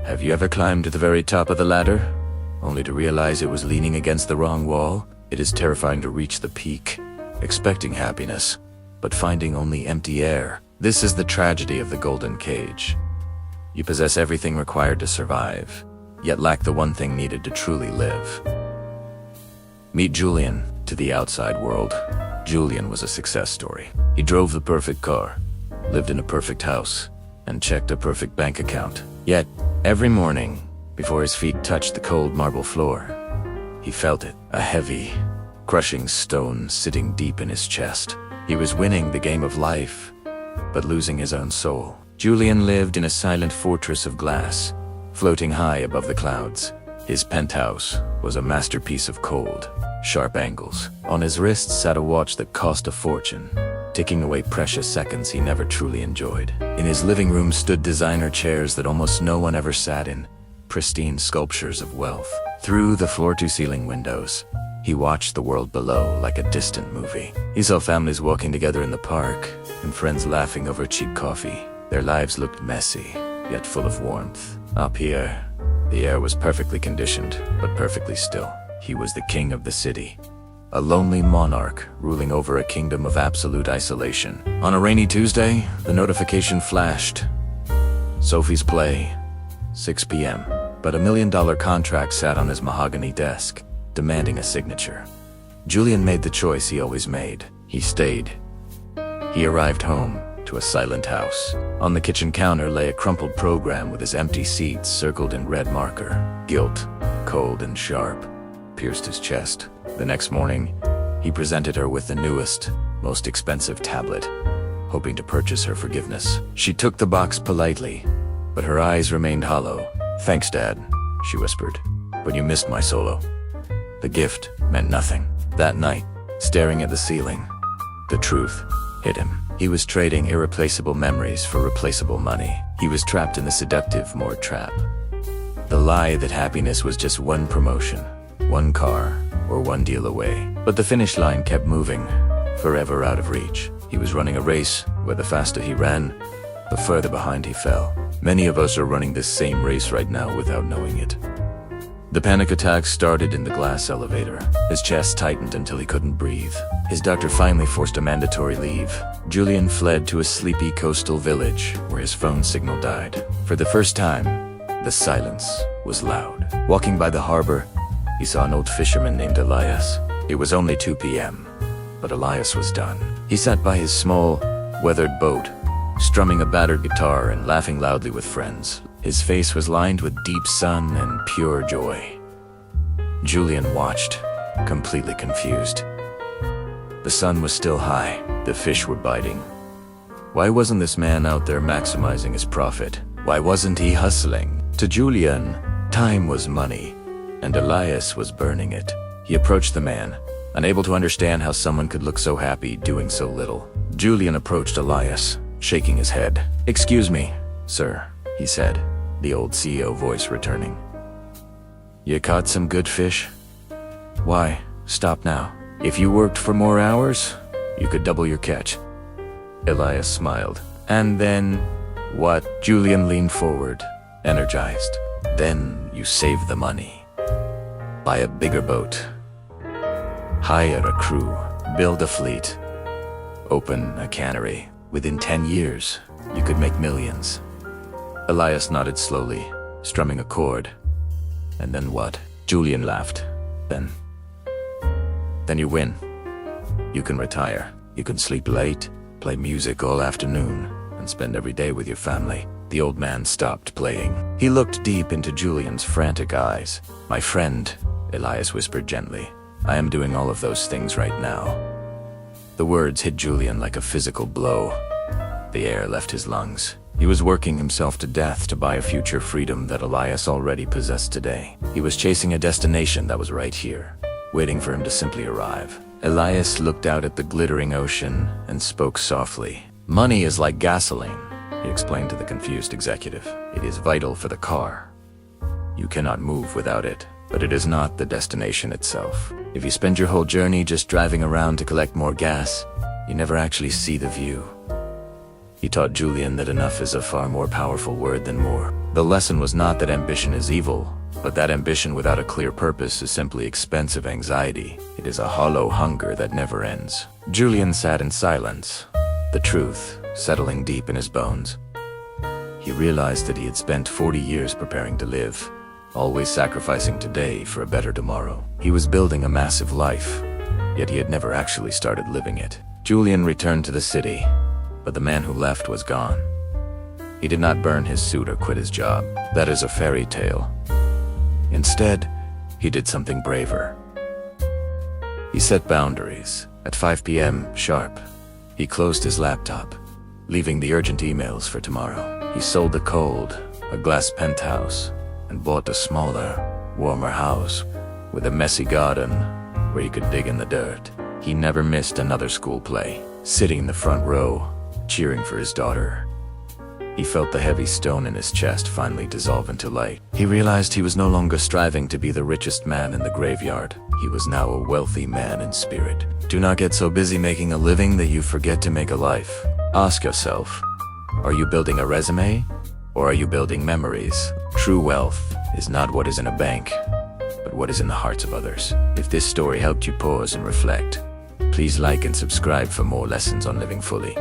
Have you ever climbed to the very top of the ladder, only to realize it was leaning against the wrong wall? It is terrifying to reach the peak, expecting happiness, but finding only empty air. This is the tragedy of the golden cage. You possess everything required to survive, yet lack the one thing needed to truly live. Meet Julian. To the outside world, Julian was a success story. He drove the perfect car, lived in a perfect house, and checked a perfect bank account. Yet, every morning, before his feet touched the cold marble floor, he felt it, a heavy, crushing stone sitting deep in his chest. He was winning the game of life, but losing his own soul. Julian lived in a silent fortress of glass, floating high above the clouds. His penthouse was a masterpiece of cold, sharp angles. On his wrist sat a watch that cost a fortune, ticking away precious seconds he never truly enjoyed. In his living room stood designer chairs that almost no one ever sat in, pristine sculptures of wealth. Through the floor-to-ceiling windows, he watched the world below like a distant movie. He saw families walking together in the park, and friends laughing over cheap coffee. Their lives looked messy, yet full of warmth. Up here, the air was perfectly conditioned, but perfectly still. He was the king of the city, a lonely monarch ruling over a kingdom of absolute isolation. On a rainy Tuesday, the notification flashed. Sophie's play, 6 p.m. But $1 million contract sat on his mahogany desk, demanding a signature. Julian made the choice he always made. He stayed. He arrived home to a silent house. On the kitchen counter lay a crumpled program with his empty seats circled in red marker. Guilt, cold and sharp, pierced his chest. The next morning, he presented her with the newest, most expensive tablet, hoping to purchase her forgiveness. She took the box politely, but her eyes remained hollow. "Thanks, Dad," she whispered, "but you missed my solo." The gift meant nothing. That night, staring at the ceiling, the truth hit him. He was trading irreplaceable memories for replaceable money. He was trapped in the seductive Moore trap. The lie that happiness was just one promotion, one car, or one deal away. But the finish line kept moving, forever out of reach. He was running a race where the faster he ran, the further behind he fell. Many of us are running this same race right now without knowing it. The panic attack started in the glass elevator. His chest tightened until he couldn't breathe. His doctor finally forced a mandatory leave. Julian fled to a sleepy coastal village where his phone signal died. For the first time, the silence was loud. Walking by the harbor, he saw an old fisherman named Elias. It was only 2 p.m., but Elias was done. He sat by his small, weathered boat, strumming a battered guitar and laughing loudly with friends. His face was lined with deep sun and pure joy. Julian watched, completely confused. The sun was still high. The fish were biting. Why wasn't this man out there maximizing his profit? Why wasn't he hustling? To Julian, time was money, and Elias was burning it. He approached the man, unable to understand how someone could look so happy doing so little. Julian approached Elias, shaking his head. "Excuse me, sir," he said, the old CEO voice returning. "You caught some good fish? Why, stop now. If you worked for more hours, you could double your catch." Elias smiled. "And then, what?" Julian leaned forward, energized. "Then you save the money. Buy a bigger boat. Hire a crew. Build a fleet. Open a cannery. Within 10 years, you could make millions." Elias nodded slowly, strumming a chord. "And then what?" Julian laughed. Then you win. You can retire. You can sleep late, play music all afternoon, and spend every day with your family." The old man stopped playing. He looked deep into Julian's frantic eyes. "My friend," Elias whispered gently, "I am doing all of those things right now." The words hit Julian like a physical blow. The air left his lungs. He was working himself to death to buy a future freedom that Elias already possessed today. He was chasing a destination that was right here, waiting for him to simply arrive. Elias looked out at the glittering ocean and spoke softly. "Money is like gasoline," he explained to the confused executive. "It is vital for the car. You cannot move without it, but it is not the destination itself. If you spend your whole journey just driving around to collect more gas, you never actually see the view." He taught Julian that enough is a far more powerful word than more. The lesson was not that ambition is evil, but that ambition without a clear purpose is simply expensive anxiety. It is a hollow hunger that never ends. Julian sat in silence, the truth settling deep in his bones. He realized that he had spent 40 years preparing to live, always sacrificing today for a better tomorrow. He was building a massive life, yet he had never actually started living it. Julian returned to the city, but the man who left was gone. He did not burn his suit or quit his job. That is a fairy tale. Instead, he did something braver. He set boundaries. At 5 p.m. sharp, he closed his laptop, leaving the urgent emails for tomorrow. He sold the cold, a glass penthouse, and bought a smaller, warmer house with a messy garden where he could dig in the dirt. He never missed another school play, sitting in the front row, cheering for his daughter. He felt the heavy stone in his chest finally dissolve into light. He realized he was no longer striving to be the richest man in the graveyard. He was now a wealthy man in spirit. Do not get so busy making a living that you forget to make a life. Ask yourself, are you building a resume, or are you building memories? True wealth is not what is in a bank, but what is in the hearts of others. If this story helped you pause and reflect, please like and subscribe for more lessons on living fully.